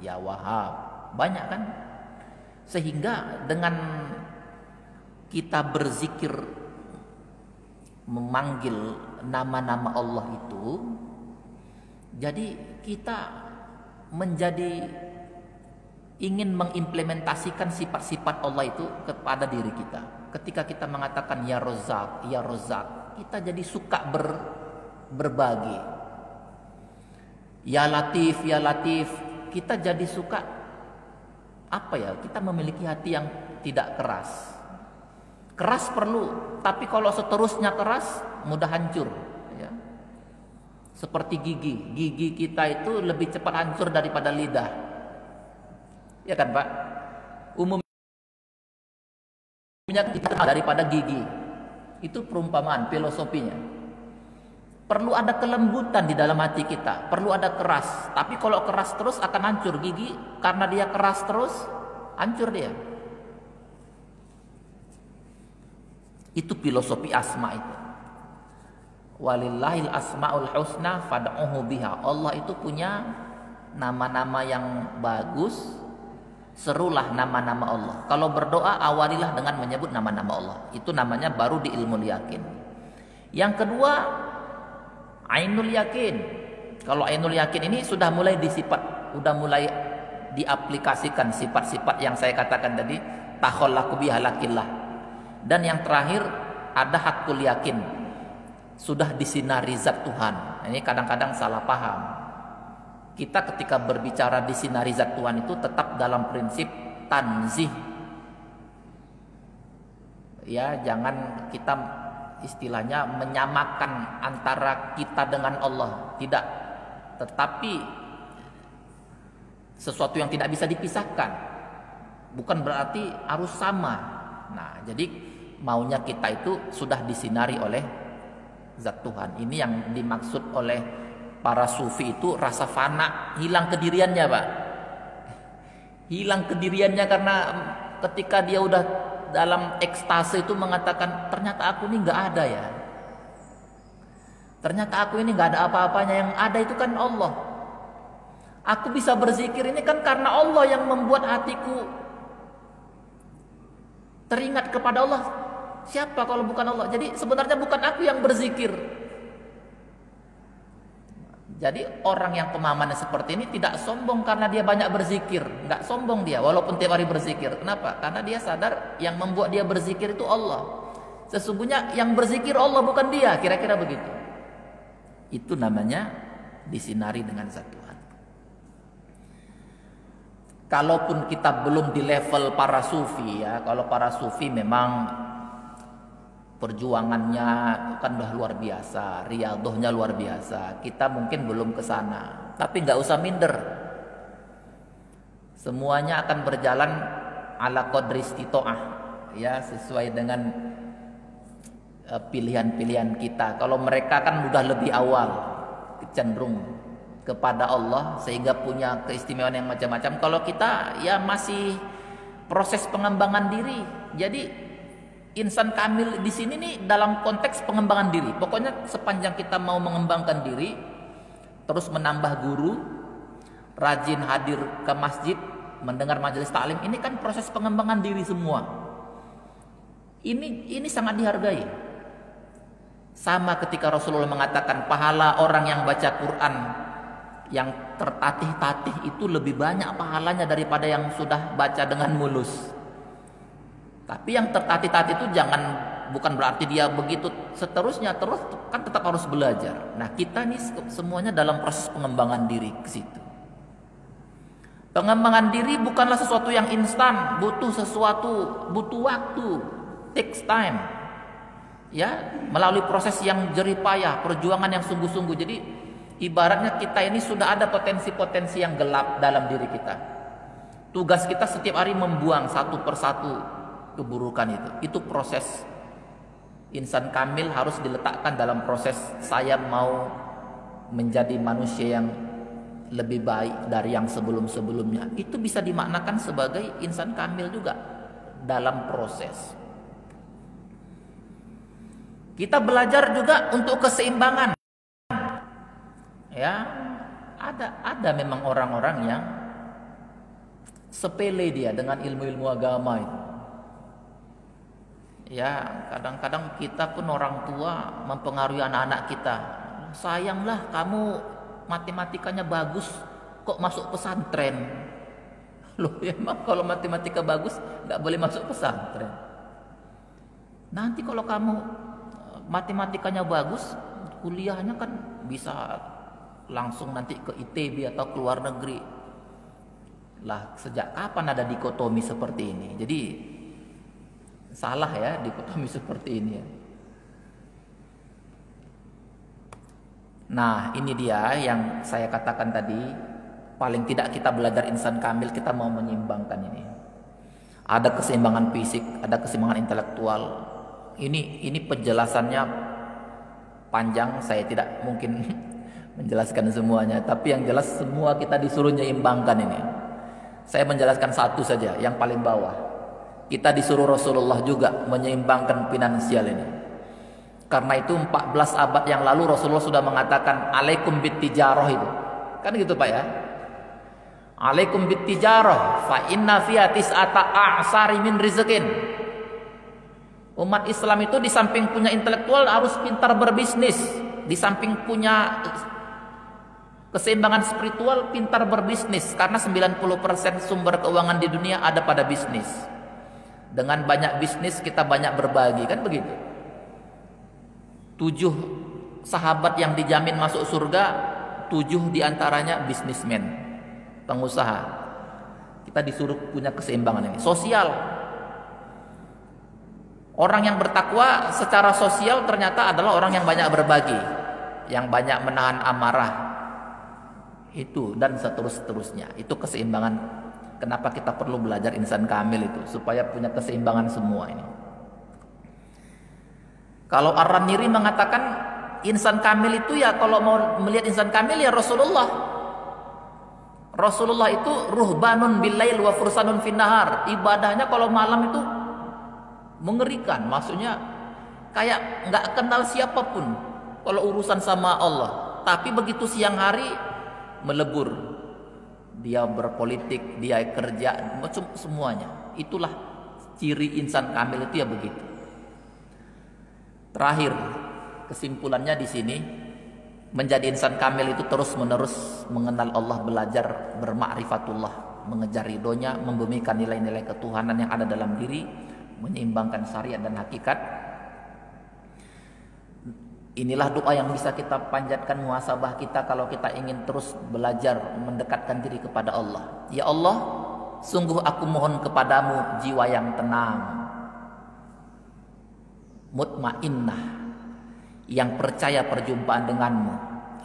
Ya Wahab. Banyak kan? Sehingga dengan kita berzikir memanggil nama-nama Allah itu, jadi kita menjadi ingin mengimplementasikan sifat-sifat Allah itu kepada diri kita. Ketika kita mengatakan Ya Razak, Ya Razak, kita jadi suka berbagi. Ya Latif, Ya Latif, kita jadi suka kita memiliki hati yang tidak keras. Keras perlu, tapi kalau seterusnya keras mudah hancur ya. Seperti gigi kita itu lebih cepat hancur daripada lidah. Ya kan Pak? Umumnya kita daripada gigi. Itu perumpamaan, filosofinya. Perlu ada kelembutan di dalam hati kita, perlu ada keras. Tapi kalau keras terus akan hancur gigi, karena dia keras terus, hancur dia. Itu filosofi asma itu. Walillahil asmaul husna fad'uhu biha. Allah itu punya nama-nama yang bagus. Serulah nama-nama Allah. Kalau berdoa awalilah dengan menyebut nama-nama Allah. Itu namanya baru di ilmu yakin. Yang kedua, ainul yakin. Kalau ainul yakin ini sudah mulai disifat, sudah mulai diaplikasikan sifat-sifat yang saya katakan tadi, takhallaku bihalakillah. Dan yang terakhir ada hakul yakin. Sudah disinari zat Tuhan. Ini kadang-kadang salah paham. Kita ketika berbicara disinari zat Tuhan itu tetap dalam prinsip tanzih. Ya, jangan kita istilahnya menyamakan antara kita dengan Allah. Tidak. Tetapi sesuatu yang tidak bisa dipisahkan. Bukan berarti harus sama. Nah, jadi maunya kita itu sudah disinari oleh zat Tuhan. Ini yang dimaksud oleh para sufi itu rasa fana, hilang kediriannya Pak. Hilang kediriannya karena ketika dia udah dalam ekstase itu mengatakan ternyata aku ini nggak ada ya. Ternyata aku ini nggak ada apa-apanya, yang ada itu kan Allah. Aku bisa berzikir ini kan karena Allah yang membuat hatiku teringat kepada Allah. Siapa kalau bukan Allah? Jadi sebenarnya bukan aku yang berzikir. Jadi orang yang pemahamannya seperti ini tidak sombong karena dia banyak berzikir. Enggak sombong dia walaupun tiap hari berzikir. Kenapa? Karena dia sadar yang membuat dia berzikir itu Allah. Sesungguhnya yang berzikir Allah bukan dia. Kira-kira begitu. Itu namanya disinari dengan zat Tuhan. Kalaupun kita belum di level para sufi ya. Kalau para sufi memang perjuangannya kan udah luar biasa, riyadhahnya luar biasa. Kita mungkin belum ke sana, tapi nggak usah minder. Semuanya akan berjalan ala qadri istita'ah, ya sesuai dengan pilihan-pilihan kita. Kalau mereka kan udah lebih awal cenderung kepada Allah sehingga punya keistimewaan yang macam-macam. Kalau kita ya masih proses pengembangan diri. Jadi insan kamil di sini nih dalam konteks pengembangan diri. Pokoknya sepanjang kita mau mengembangkan diri, terus menambah guru, rajin hadir ke masjid, mendengar majelis taklim, ini kan proses pengembangan diri semua. Ini sangat dihargai. Sama ketika Rasulullah mengatakan pahala orang yang baca Quran yang tertatih-tatih itu lebih banyak pahalanya daripada yang sudah baca dengan mulus. Tapi yang tertatih-tatih itu bukan berarti dia begitu seterusnya, terus kan tetap harus belajar. Nah, kita nih semuanya dalam proses pengembangan diri ke situ. Pengembangan diri bukanlah sesuatu yang instan, butuh waktu, takes time. Ya, melalui proses yang jerih payah, perjuangan yang sungguh-sungguh. Jadi ibaratnya kita ini sudah ada potensi-potensi yang gelap dalam diri kita. Tugas kita setiap hari membuang satu persatu keburukan itu. Itu proses insan kamil harus diletakkan dalam proses saya mau menjadi manusia yang lebih baik dari yang sebelum-sebelumnya. Itu bisa dimaknakan sebagai insan kamil juga dalam proses. Kita belajar juga untuk keseimbangan. Ya, ada memang orang-orang yang sepele dia dengan ilmu-ilmu agama itu. Ya, kadang-kadang kita pun orang tua mempengaruhi anak-anak kita. Sayanglah kamu matematikanya bagus, kok masuk pesantren? Loh, ya emang kalau matematika bagus nggak boleh masuk pesantren. Nanti kalau kamu matematikanya bagus, kuliahnya kan bisa langsung nanti ke ITB atau ke luar negeri. Lah, sejak kapan ada dikotomi seperti ini? Jadi salah ya dikotomi seperti ini ya. Nah, ini dia yang saya katakan tadi, paling tidak kita belajar insan kamil, kita mau menyeimbangkan ini. Ada keseimbangan fisik, ada keseimbangan intelektual. Ini penjelasannya panjang, saya tidak mungkin menjelaskan semuanya, tapi yang jelas semua kita disuruh menyeimbangkan ini. Saya menjelaskan satu saja, yang paling bawah. Kita disuruh Rasulullah juga menyeimbangkan finansial ini. Karena itu 14 abad yang lalu Rasulullah sudah mengatakan alaikum bittijarah itu. Kan gitu Pak ya? Alaikum bittijarah fa inna fiha tis'ata a'sari min rizqin. Umat Islam itu di samping punya intelektual harus pintar berbisnis, di samping punya keseimbangan spiritual pintar berbisnis, karena 90% sumber keuangan di dunia ada pada bisnis. Dengan banyak bisnis kita banyak berbagi, kan begitu. 7 sahabat yang dijamin masuk surga, 7 diantaranya bisnismen, pengusaha. Kita disuruh punya keseimbangan ini. Sosial. Orang yang bertakwa secara sosial ternyata adalah orang yang banyak berbagi, yang banyak menahan amarah. Itu dan seterusnya. Itu keseimbangan. Kenapa kita perlu belajar insan kamil itu, supaya punya keseimbangan semua ini. Kalau Ar-Raniri mengatakan insan kamil itu ya, kalau mau melihat insan kamil ya Rasulullah. Rasulullah itu ruhbanun billail wa fursanun finnahar. Ibadahnya kalau malam itu mengerikan, maksudnya kayak nggak kenal siapapun kalau urusan sama Allah. Tapi begitu siang hari melebur. Dia berpolitik, dia kerja, macam semuanya. Itulah ciri insan kamil itu ya begitu. Terakhir, kesimpulannya di sini, menjadi insan kamil itu terus-menerus mengenal Allah, belajar bermakrifatullah, mengejar ridhonya, membumikan nilai-nilai ketuhanan yang ada dalam diri, menyeimbangkan syariat dan hakikat. Inilah doa yang bisa kita panjatkan, muhasabah kita kalau kita ingin terus belajar mendekatkan diri kepada Allah. Ya Allah, sungguh aku mohon kepadamu jiwa yang tenang, mutmainnah, yang percaya perjumpaan denganmu,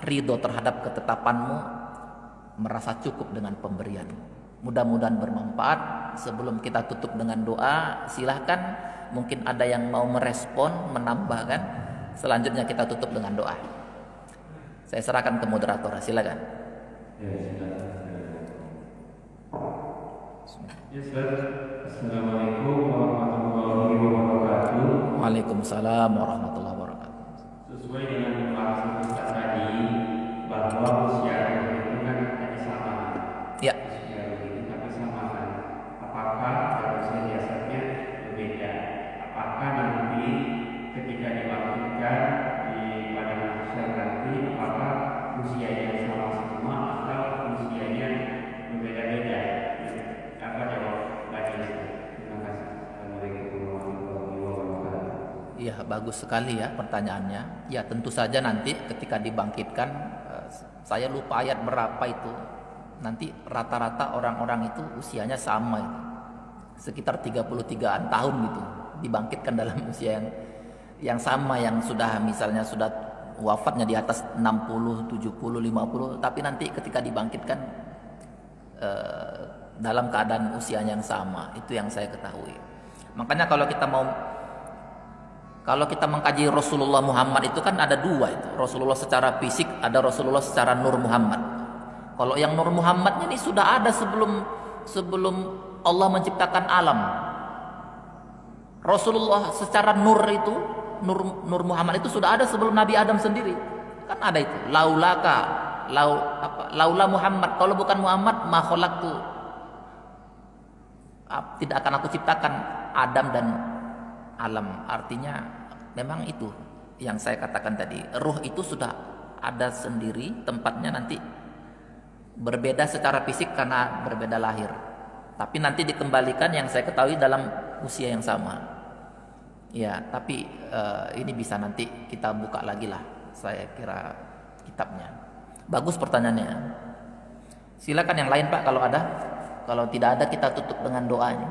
ridho terhadap ketetapanmu, merasa cukup dengan pemberianmu. Mudah-mudahan bermanfaat. Sebelum kita tutup dengan doa, silahkan mungkin ada yang mau merespon, menambahkan. Selanjutnya kita tutup dengan doa. Saya serahkan ke moderator, silakan. Assalamualaikum warahmatullahi wabarakatuh. Waalaikumsalam warahmatullahi wabarakatuh. Sesuai dengan pembahasan kita tadi, bahwa usia itu kan ada kesamaan. Ya. Usia itu ada kesamaan. Apakah usia biasanya berbeda? Apakah ya, bagus sekali ya pertanyaannya. Ya tentu saja nanti ketika dibangkitkan, saya lupa ayat berapa itu. Nanti rata-rata orang-orang itu usianya sama itu. Sekitar 33-an tahun gitu. Dibangkitkan dalam usia yang sama, yang sudah misalnya sudah wafatnya di atas 60, 70, 50, tapi nanti ketika dibangkitkan dalam keadaan usianya yang sama. Itu yang saya ketahui. Makanya kalau kita mengkaji Rasulullah Muhammad itu kan ada dua itu. Rasulullah secara fisik, ada Rasulullah secara Nur Muhammad. Kalau yang Nur Muhammadnya ini sudah ada sebelum Allah menciptakan alam. Rasulullah secara nur itu, Nur Muhammad itu sudah ada sebelum Nabi Adam sendiri. Kan ada itu. Laula Muhammad, kalau bukan Muhammad, ma khalaqtu, tidak akan aku ciptakan Adam dan alam. Artinya memang itu yang saya katakan tadi, ruh itu sudah ada sendiri, tempatnya nanti berbeda secara fisik karena berbeda lahir, tapi nanti dikembalikan yang saya ketahui dalam usia yang sama ya. Tapi ini bisa nanti kita buka lagi lah, saya kira kitabnya. Bagus pertanyaannya, silakan yang lain Pak kalau ada. Kalau tidak ada kita tutup dengan doanya.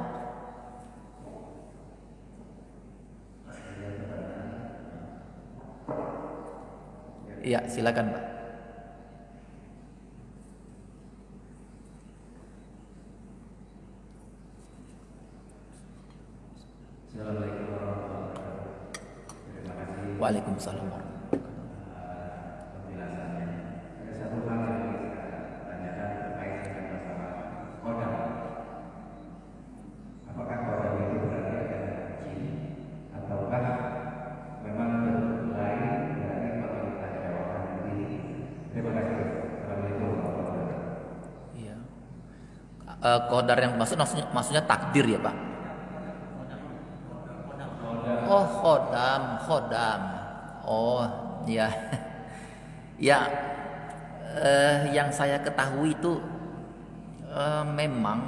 Iya, silakan Pak. Assalamualaikum warahmatullahi wabarakatuh. Terima kasih. Waalaikumsalam. Penjelasannya. Ada satu hal yang ingin saya tanyakan terkait dengan masalah kodam. Apakah kodam itu berarti ada jin ataukah memang bentuk lain dari kalau kita jawaban ini? Terima kasih. Assalamualaikum warahmatullahi wabarakatuh. Iya. Qadar yang maksudnya takdir ya Pak. Oh, khodam. Oh, ya. Ya, yang saya ketahui itu memang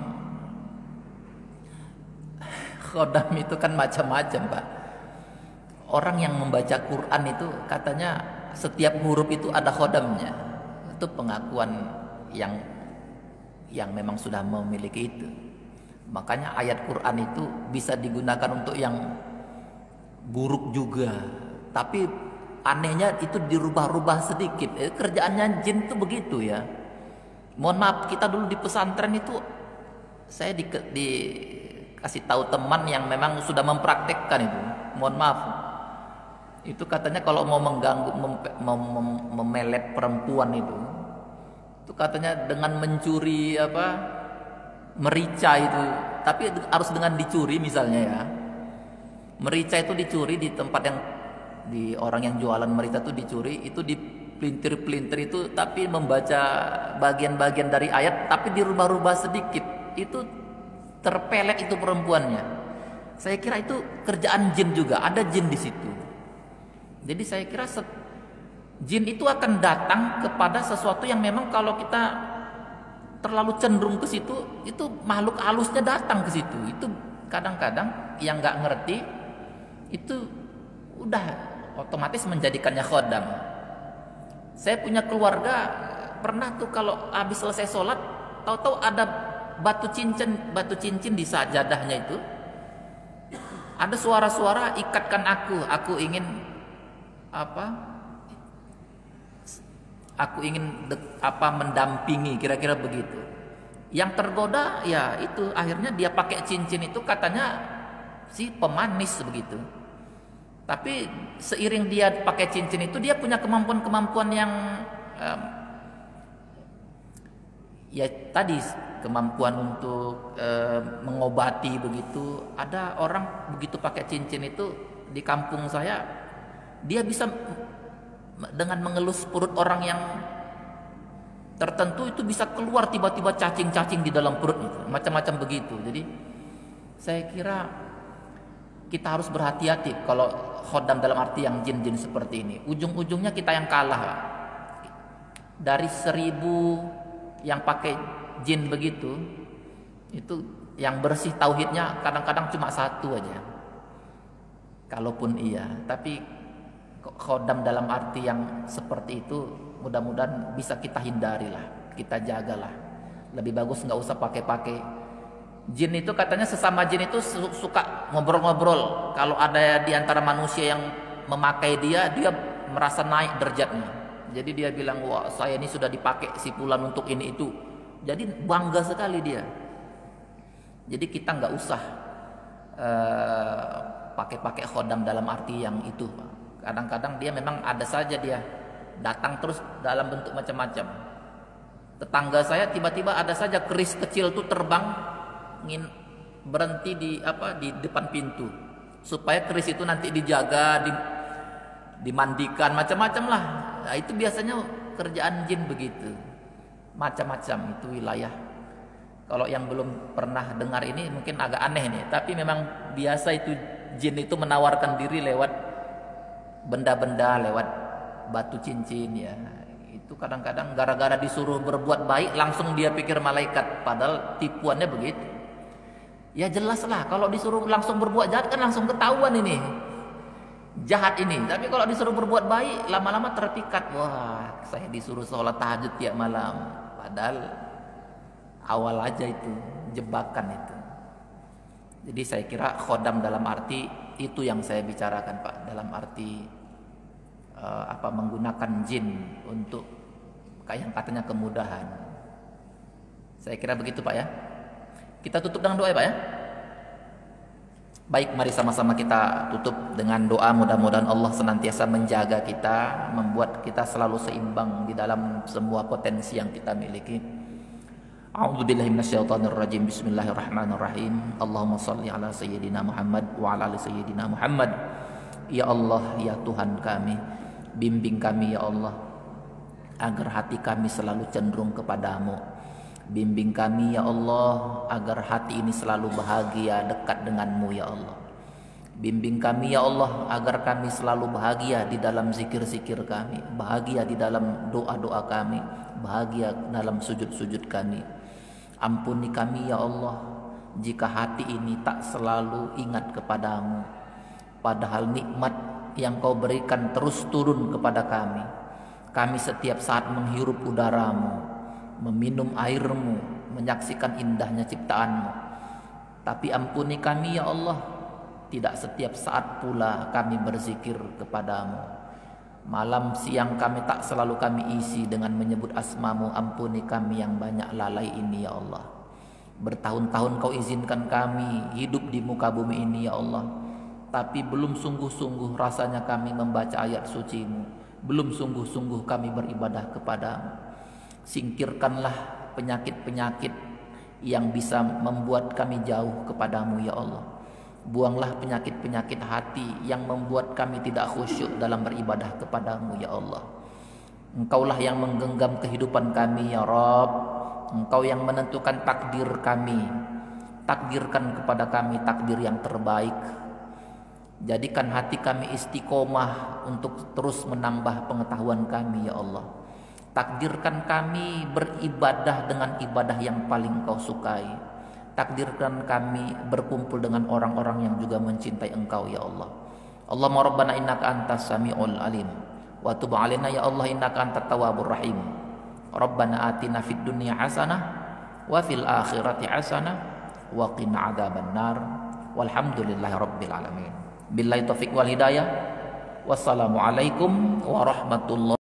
khodam itu kan macam-macam, Pak. Orang yang membaca Quran itu katanya setiap huruf itu ada khodamnya. Itu pengakuan yang memang sudah memiliki itu. Makanya ayat Quran itu bisa digunakan untuk yang buruk juga, tapi anehnya itu dirubah-rubah sedikit. Kerjaannya jin itu begitu ya. Mohon maaf, kita dulu di pesantren itu saya dikasih tahu teman yang memang sudah mempraktekkan itu. Mohon maaf, itu katanya kalau mau mengganggu, memelet perempuan itu katanya dengan mencuri merica itu, tapi harus dengan dicuri misalnya ya. Merica itu dicuri di tempat yang di orang yang jualan merica itu dicuri, itu dipelintir-pelintir itu, tapi membaca bagian-bagian dari ayat tapi dirubah-rubah sedikit, itu terpelet itu perempuannya. Saya kira itu kerjaan jin juga, ada jin di situ. Jadi saya kira jin itu akan datang kepada sesuatu yang memang kalau kita terlalu cenderung ke situ, itu makhluk halusnya datang ke situ. Itu kadang-kadang yang nggak ngerti itu udah otomatis menjadikannya khodam. Saya punya keluarga pernah tuh kalau habis selesai sholat, tahu-tahu ada batu cincin di sajadahnya itu. Ada suara-suara ikatkan aku ingin mendampingi, kira-kira begitu. Yang tergoda ya itu akhirnya dia pakai cincin itu, katanya si pemanis begitu. Tapi seiring dia pakai cincin itu, dia punya kemampuan yang ya tadi kemampuan untuk mengobati begitu. Ada orang begitu pakai cincin itu di kampung saya, dia bisa dengan mengelus perut orang yang tertentu itu bisa keluar tiba-tiba cacing-cacing di dalam perut itu, macam-macam begitu. Jadi saya kira kita harus berhati-hati kalau khodam dalam arti yang jin-jin seperti ini. Ujung-ujungnya kita yang kalah, Pak. Dari 1000 yang pakai jin begitu, itu yang bersih tauhidnya kadang-kadang cuma 1 aja. Kalaupun iya, tapi khodam dalam arti yang seperti itu mudah-mudahan bisa kita hindari lah, kita jagalah. Lebih bagus nggak usah pakai-pakai. Jin itu katanya sesama jin itu suka ngobrol-ngobrol. Kalau ada di antara manusia yang memakai dia merasa naik derajatnya. Jadi dia bilang, wah saya ini sudah dipakai si fulan untuk ini itu. Jadi bangga sekali dia. Jadi kita nggak usah pakai-pakai khodam dalam arti yang itu. Kadang-kadang dia memang ada saja dia datang terus dalam bentuk macam-macam. Tetangga saya tiba-tiba ada saja keris kecil tuh terbang berhenti di depan pintu supaya keris itu nanti dijaga, dimandikan macam-macam lah. Nah, itu biasanya kerjaan jin begitu. Macam-macam itu wilayah. Kalau yang belum pernah dengar ini mungkin agak aneh nih, tapi memang biasa itu jin itu menawarkan diri lewat benda-benda, lewat batu cincin ya. Itu kadang-kadang gara-gara disuruh berbuat baik langsung dia pikir malaikat, padahal tipuannya begitu. Ya jelas lah kalau disuruh langsung berbuat jahat kan langsung ketahuan ini jahat ini. Tapi kalau disuruh berbuat baik lama-lama terpikat, wah saya disuruh sholat tahajud tiap malam, padahal awal aja itu jebakan itu. Jadi saya kira khodam dalam arti itu yang saya bicarakan Pak, dalam arti menggunakan jin untuk yang katanya kemudahan. Saya kira begitu Pak ya. Kita tutup dengan doa ya Pak ya. Baik, mari sama-sama kita tutup dengan doa. Mudah-mudahan Allah senantiasa menjaga kita, membuat kita selalu seimbang di dalam semua potensi yang kita miliki. A'udzubillahi minasyaitonirrajim. Bismillahirrahmanirrahim. Allahumma shalli ala sayyidina Muhammad wa ala ali sayyidina Muhammad. Ya Allah, ya Tuhan kami, bimbing kami ya Allah agar hati kami selalu cenderung kepadamu. Bimbing kami ya Allah agar hati ini selalu bahagia dekat denganmu ya Allah. Bimbing kami ya Allah agar kami selalu bahagia di dalam zikir-zikir kami, bahagia di dalam doa-doa kami, bahagia dalam sujud-sujud kami. Ampuni kami ya Allah jika hati ini tak selalu ingat kepadamu, padahal nikmat yang kau berikan terus turun kepada kami. Kami setiap saat menghirup udaramu, meminum airmu, menyaksikan indahnya ciptaanmu. Tapi ampuni kami ya Allah, tidak setiap saat pula kami berzikir kepadamu. Malam siang kami tak selalu kami isi dengan menyebut asmamu. Ampuni kami yang banyak lalai ini ya Allah. Bertahun-tahun kau izinkan kami hidup di muka bumi ini ya Allah, tapi belum sungguh-sungguh rasanya kami membaca ayat sucimu, belum sungguh-sungguh kami beribadah kepadamu. Singkirkanlah penyakit-penyakit yang bisa membuat kami jauh kepadamu ya Allah. Buanglah penyakit-penyakit hati yang membuat kami tidak khusyuk dalam beribadah kepadamu ya Allah. Engkaulah yang menggenggam kehidupan kami ya Rabb. Engkau yang menentukan takdir kami. Takdirkan kepada kami takdir yang terbaik. Jadikan hati kami istiqomah untuk terus menambah pengetahuan kami ya Allah. Takdirkan kami beribadah dengan ibadah yang paling kau sukai. Takdirkan kami berkumpul dengan orang-orang yang juga mencintai engkau ya Allah. Allahumma rabbana innaka antas sami'ul alim wa tub 'alaina ya Allah innaka antat tawwabur rahim. Rabbana atina fid dunya hasanah wa fil akhirati hasanah wa qina adzabannar. Walhamdulillahi rabbil alamin. Billahi taufiq wal hidayah. Wassalamu alaikum warahmatullahi